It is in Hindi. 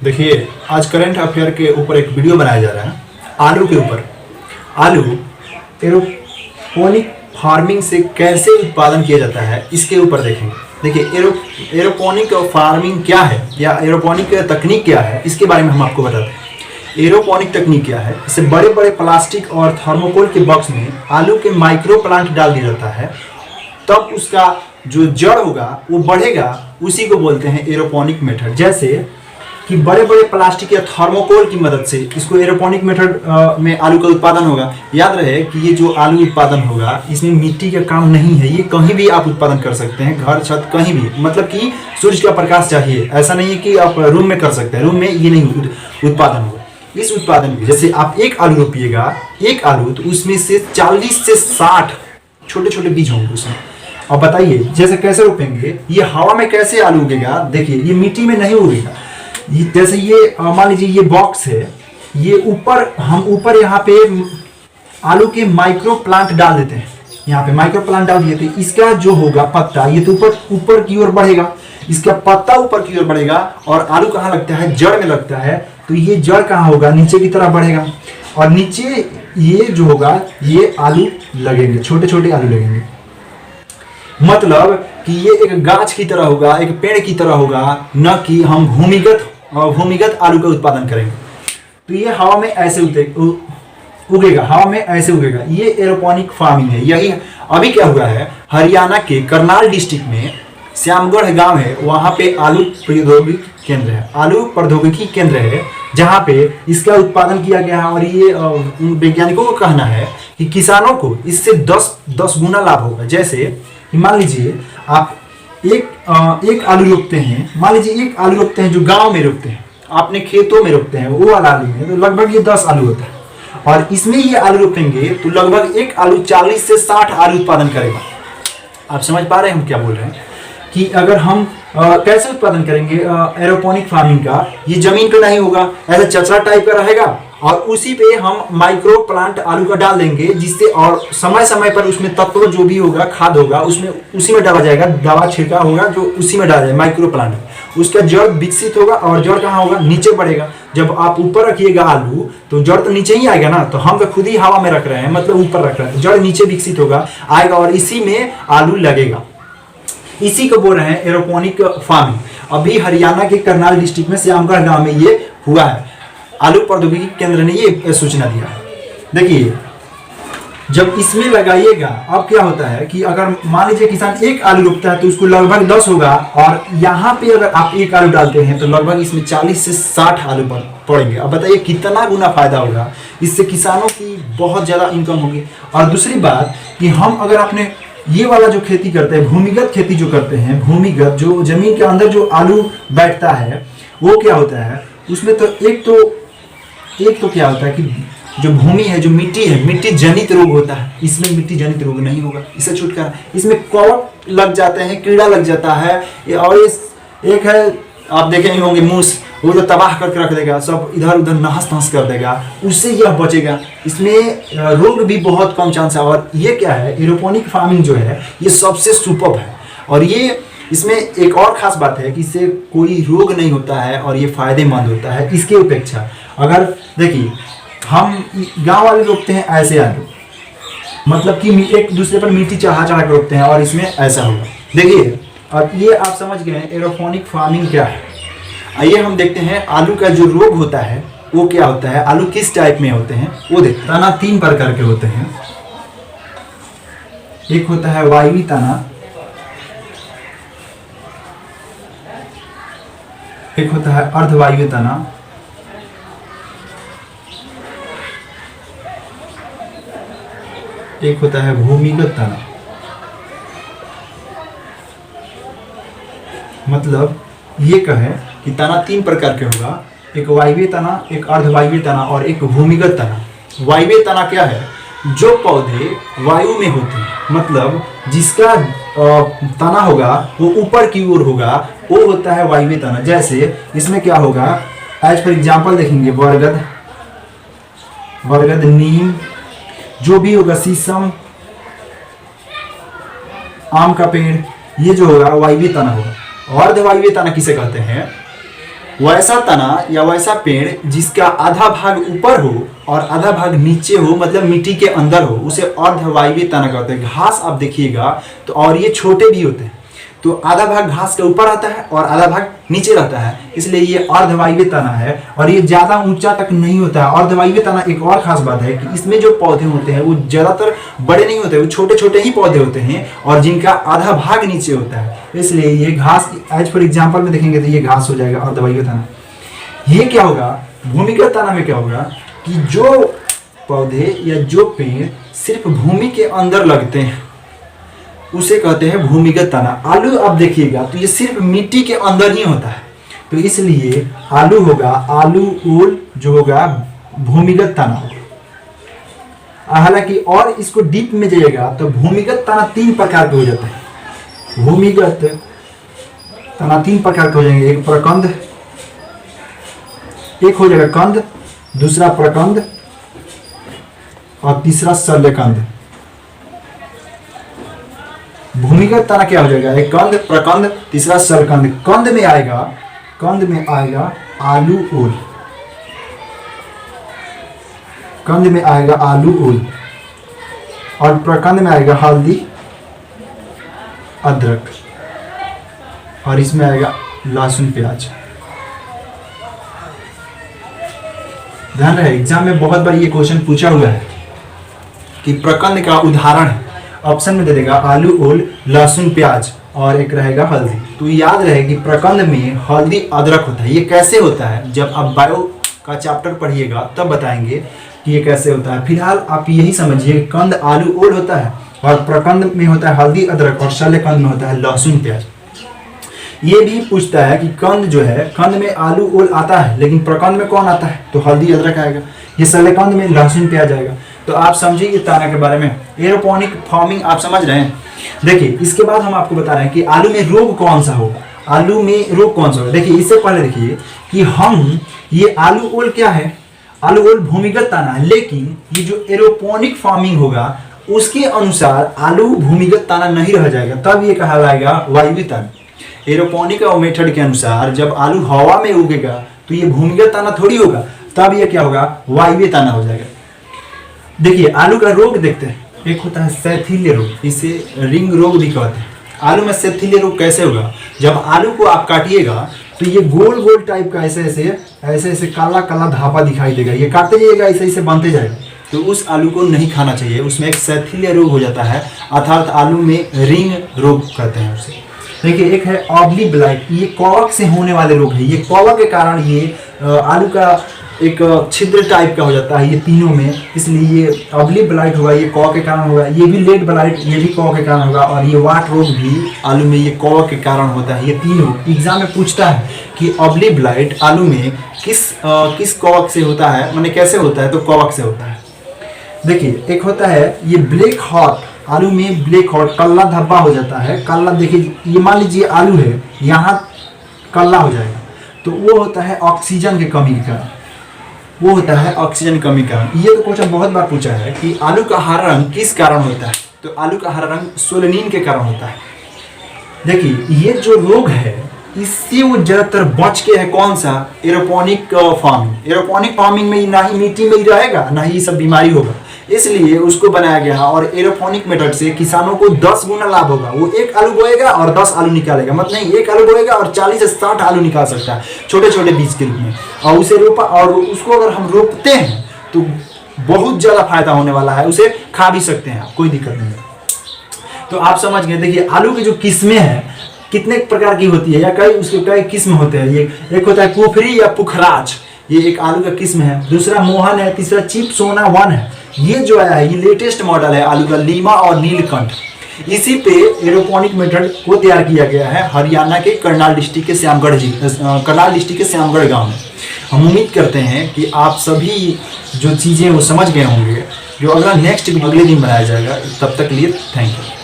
देखिए, आज करंट अफेयर के ऊपर एक वीडियो बनाया जा रहा है आलू के ऊपर। आलू एरोपोनिक फार्मिंग से कैसे उत्पादन किया जाता है इसके ऊपर देखेंगे। देखिए, एरोपोनिक फार्मिंग क्या है या एरोपोनिक तकनीक क्या है इसके बारे में हम आपको बताते हैं। एरोपोनिक तकनीक क्या है, इसे बड़े बड़े प्लास्टिक और थर्मोकोल के बॉक्स में आलू के माइक्रो प्लांट डाल दिया जाता है, तब उसका जो जड़ होगा वो बढ़ेगा, उसी को बोलते हैं एरोपोनिक मेथड। जैसे कि बड़े बड़े प्लास्टिक या थर्मोकोल की मदद से इसको एरोपोनिक मेथड में आलू का उत्पादन होगा। याद रहे कि ये जो आलू उत्पादन होगा इसमें मिट्टी का काम नहीं है, ये कहीं भी आप उत्पादन कर सकते हैं, घर छत कहीं भी, मतलब कि सूरज का प्रकाश चाहिए, ऐसा नहीं है कि आप रूम में कर सकते हैं, रूम में ये नहीं उत्पादन होगा। इस उत्पादन में जैसे आप एक आलू रोपिएगा, एक आलू, तो उसमें से 40 से 60 छोटे छोटे बीज होंगे उसमें। अब बताइए जैसे कैसे रोपेंगे, ये हवा में कैसे आलू उगेगा। देखिए, ये मिट्टी में नहीं उगेगा। जैसे ये मान लीजिए ये बॉक्स है, ये ऊपर हम ऊपर यहाँ पे आलू के माइक्रो प्लांट डाल देते हैं, यहाँ पे माइक्रो प्लांट डाल दिए थे। इसका जो होगा पत्ता, ये तो ऊपर की ओर बढ़ेगा, इसका पत्ता ऊपर की ओर बढ़ेगा और आलू कहाँ लगता है, जड़ में लगता है। तो ये जड़ कहाँ होगा, नीचे की तरफ बढ़ेगा और नीचे ये जो होगा ये आलू लगेंगे, छोटे छोटे आलू लगेंगे। मतलब कि ये एक गाछ की तरह होगा, एक पेड़ की तरह होगा, न कि हम भूमिगत आलू का उत्पादन करेंगे। तो ये हवा में ऐसे उगेगा, हवा में ऐसे उगेगा। ये एरोपोनिक फार्मिंग है। यही अभी क्या हुआ है, हरियाणा के करनाल डिस्ट्रिक्ट में श्यामगढ़ गांव है, वहां पे आलू प्रौद्योगिकी केंद्र है, आलू प्रौद्योगिकी केंद्र है, जहां पे इसका उत्पादन किया गया है। और ये वैज्ञानिकों का कहना है कि किसानों को इससे 10 गुना लाभ होगा। जैसे मान लीजिए आप एक आलू रोपते हैं, मान लीजिए एक आलू रोपते हैं जो गांव में रोपते हैं, आपने खेतों में रोपते हैं, वो वाला आलू में तो लगभग ये 10 आलू होता है। और इसमें ये आलू रोपेंगे तो लगभग एक आलू 40 से 60 आलू उत्पादन करेगा। आप समझ पा रहे हैं हम क्या बोल रहे हैं कि अगर हम कैसे उत्पादन करेंगे एरोपोनिक फार्मिंग का, ये जमीन पे नहीं होगा, ऐसा चचरा टाइप का रहेगा और उसी पे हम माइक्रो प्लांट आलू का डाल देंगे, जिससे और समय समय पर उसमें तत्व जो भी होगा, खाद होगा, उसमें उसी में डाला जाएगा, दवा छिड़का होगा जो उसी में डाला जाएगा, माइक्रो प्लांट। उसका जड़ विकसित होगा और जड़ कहाँ होगा, नीचे बढ़ेगा। जब आप ऊपर रखिएगा आलू तो जड़ तो नीचे ही आएगा ना, तो हम तो खुद ही हवा में रख रहे हैं, मतलब ऊपर रख रहे हैं, जड़ नीचे विकसित होगा आएगा और इसी में आलू लगेगा। इसी को बोल रहे हैं एरोपोनिक फार्मिंग। अभी हरियाणा के करनाल डिस्ट्रिक्ट में श्यामगढ़ गांव में ये हुआ है, आलू प्रौद्योगिकी केंद्र ने ये सूचना दिया है। देखिए, जब इसमें लगाइएगा, अब क्या होता है कि अगर मान लीजिए किसान एक आलू रोपता है तो उसको लगभग 10 होगा, और यहाँ पे अगर आप एक आलू डालते हैं तो लगभग इसमें 40 से 60 आलू पड़ेंगे। अब बताइए कितना गुना फायदा होगा, इससे किसानों की बहुत ज्यादा इनकम होगी। और दूसरी बात कि हम अगर अपने ये वाला जो खेती करते हैं, भूमिगत खेती जो करते हैं, भूमिगत जो जमीन के अंदर जो आलू बैठता है, वो क्या होता है उसमें तो एक तो क्या होता है कि जो भूमि है, जो मिट्टी है, मिट्टी जनित रोग होता है। इसमें मिट्टी जनित रोग नहीं होगा, इससे छुटकारा। इसमें कवक लग जाते हैं, कीड़ा लग जाता है, और एक है आप देखे नहीं होंगे मूस, वो तो तबाह करके रख देगा, सब इधर उधर नहस नहस कर देगा, उससे यह बचेगा। इसमें रोग भी बहुत कम चांस है। और ये क्या है, एरोपोनिक फार्मिंग जो है ये सबसे सुपर्ब है। और ये इसमें एक और खास बात है कि इससे कोई रोग नहीं होता है और ये फायदेमंद होता है इसके अपेक्षा। अगर देखिए, हम गांव वाले रोपते हैं ऐसे आलू, मतलब कि एक दूसरे पर मिट्टी चढ़ा चढ़ा कर रोपते हैं, और इसमें ऐसा होगा। देखिए, अब ये आप समझ गए हैं एरोपोनिक फार्मिंग क्या है। आइए हम देखते हैं आलू का जो रोग होता है वो क्या होता है, आलू किस टाइप में होते हैं वो देखते हैं। तना 3 प्रकार के होते हैं। एक होता है वायवी तना, एक होता है अर्धवायवीय तना, एक होता है भूमिगत तना। मतलब ये कहे कि तना 3 प्रकार के होगा, एक वायवीय तना, एक अर्धवायवीय तना और एक भूमिगत तना। वायवीय तना क्या है, जो पौधे वायु में होते हैं, मतलब जिसका तना होगा वो ऊपर की ओर होगा, वो होता है वायवीय तना। जैसे इसमें क्या होगा, एज फॉर एग्जाम्पल देखेंगे, बरगद, नीम, जो भी होगा, शीशम, आम का पेड़, ये जो होगा वायवीय तना होगा। अर्धवायवीय तना किसे कहते हैं, वैसा तना या वैसा पेड़ जिसका आधा भाग ऊपर हो और आधा भाग नीचे हो, मतलब मिट्टी के अंदर हो, उसे अर्धवायवीय तना कहते हैं। घास आप देखिएगा तो, और ये छोटे भी होते हैं, तो आधा भाग घास के ऊपर रहता है और आधा भाग नीचे रहता है, इसलिए ये अर्धवायवीय तना है। और ये ज्यादा ऊंचा तक नहीं होता है। अर्धवायवीय तना एक और खास बात है कि इसमें जो पौधे होते हैं वो ज्यादातर बड़े नहीं होते, वो छोटे छोटे ही पौधे होते हैं और जिनका आधा भाग नीचे होता है, इसलिए ये घास, एज फॉर एग्जाम्पल में देखेंगे तो ये घास हो जाएगा अर्धवायवीय तना। ये क्या होगा, भूमिगत तना में क्या होगा कि जो पौधे या जो पेड़ सिर्फ भूमि के अंदर लगते हैं उसे कहते हैं भूमिगत तना। आलू आप देखिएगा तो ये सिर्फ मिट्टी के अंदर ही होता है, तो इसलिए आलू होगा, आलू ओल जो होगा भूमिगत तना होगा। हालांकि और इसको डीप में जाइएगा तो भूमिगत तना 3 प्रकार के हो जाते हैं। भूमिगत तना 3 प्रकार के हो जाएंगे, एक प्रकंद, एक हो जाएगा कंद, दूसरा प्रकंद और तीसरा शल्यकंद। भूमिगत तना क्या हो जाएगा, एक कंद, प्रकंद, तीसरा शल्यकंद। कंद में आएगा आलू ओल, कंद में आएगा आलू ओल और प्रकंद में आएगा हल्दी, अदरक और इसमें आएगा लहसुन, प्याज। ध्यान रहे, एग्जाम में बहुत बार ये क्वेश्चन पूछा हुआ है कि प्रकंद का उदाहरण है, ऑप्शन में दे देगा आलू ओल, लहसुन, प्याज और एक रहेगा हल्दी। तो याद रहे कि प्रकंद में हल्दी, अदरक होता है। ये कैसे होता है, जब आप बायो का चैप्टर पढ़िएगा तब बताएंगे कि ये कैसे होता है। फिलहाल आप यही समझिए, कंद आलू ओल होता है और प्रकंद में होता है हल्दी, अदरक और शल्यकंद में होता है लहसुन, प्याज। ये भी पूछता है कि कंद जो है, कंद में आलू ओल आता है लेकिन प्रकंद में कौन आता है, तो हल्दी अदरक आएगा। ये शल्यकंद में लहसुन प्याज आएगा। तो आप समझिए तना के बारे में, एरोपोनिक फार्मिंग आप समझ रहे हैं। देखिए इसके बाद हम आपको बता रहे हैं कि आलू में रोग कौन सा होगा, आलू में रोग कौन सा होगा। देखिए इससे पहले देखिए कि हम ये आलू ओल क्या है, आलू ओल भूमिगत तना है, लेकिन ये जो एरोपोनिक फार्मिंग होगा उसके अनुसार आलू भूमिगत तना नहीं रह जाएगा, तब ये कहलाएगा वायवीय तना। एरोपोनिक मेथड के अनुसार जब आलू हवा में उगेगा तो ये भूमिगत तना थोड़ी होगा, तब ये क्या होगा, वायवीय तना हो जाएगा। देखिए आलू का रोग देखते हैं, एक होता है शैथिल्य रोग, इसे रिंग रोग भी कहते हैं। आलू में शैथिल्य रोग कैसे होगा, जब आलू को आप काटिएगा तो ये गोल गोल टाइप का ऐसे काला काला धापा दिखाई देगा, ये काटते जाइएगा ऐसे ऐसे बनते जाएगा, तो उस आलू को नहीं खाना चाहिए, उसमें एक शैथिल्य रोग हो जाता है, अर्थात आलू में रिंग रोग कहते हैं उसे। देखिए एक है ऑबली ब्लाइट, ये कवक से होने वाले रोग है। ये कवक के कारण ये आलू का एक छिद्र टाइप का हो जाता है ये तीनों में, इसलिए ये ऑबली ब्लाइट होगा, ये कवक के कारण होगा। ये भी लेड ब्लाइट, ये भी कवक के कारण होगा। और ये वाट रोग भी आलू में ये कवक के कारण होता है। ये तीनों एग्जाम में पूछता है कि ऑबली ब्लाइट आलू में किस कवक से होता है, माने कैसे होता है, तो कवक से होता है। देखिए एक होता है ये ब्लैक हॉट, आलू में ब्लैक हॉट कल्ला धब्बा हो जाता है। कल्ला देखिए, ये मान लीजिए आलू है, यहाँ कल्ला हो जाएगा, तो वो होता है ऑक्सीजन की कमी के कारण, वो होता है ऑक्सीजन कमी का। ये तो क्वेश्चन बहुत बार पूछा है कि आलू का हरा रंग किस कारण होता है, तो आलू का हरा रंग सोलेनिन के कारण होता है। देखिए ये जो रोग है इससे वो ज्यादातर बच के है, कौन सा, एरोपोनिक फार्मिंग। एरोपोनिक फार्मिंग में ना ही मिट्टी में ही रहेगा, ना ही ये सब बीमारी होगा, इसलिए उसको बनाया गया। और एरोपोनिक मेथड से किसानों को 10 गुना लाभ होगा। वो एक आलू बोएगा और 10 आलू निकालेगा, मतलब नहीं, एक आलू बोएगा और 40 से 60 आलू निकाल सकता है छोटे छोटे बीज के रूप में। और उसे रोपा, और उसको अगर हम रोपते हैं तो बहुत ज्यादा फायदा होने वाला है, उसे खा भी सकते हैं, कोई दिक्कत नहीं है। तो आप समझ गए। देखिए आलू की जो किस्में हैं कितने प्रकार की होती है, या उसके कई किस्म होते हैं। ये एक होता है कुफरी या पुखराज, ये एक आलू का किस्म है। दूसरा मोहन है, तीसरा चिप सोना 1 है। ये जो आया है ये लेटेस्ट मॉडल है आलू का, लीमा और नीलकंठ। इसी पे एरोपोनिक मेथड को तैयार किया गया है हरियाणा के करनाल डिस्ट्रिक्ट के श्यामगढ़ गांव में। हम उम्मीद करते हैं कि आप सभी जो चीज़ें वो समझ गए होंगे, जो अगला नेक्स्ट अगले दिन बनाया जाएगा। तब तक के लिए थैंक यू।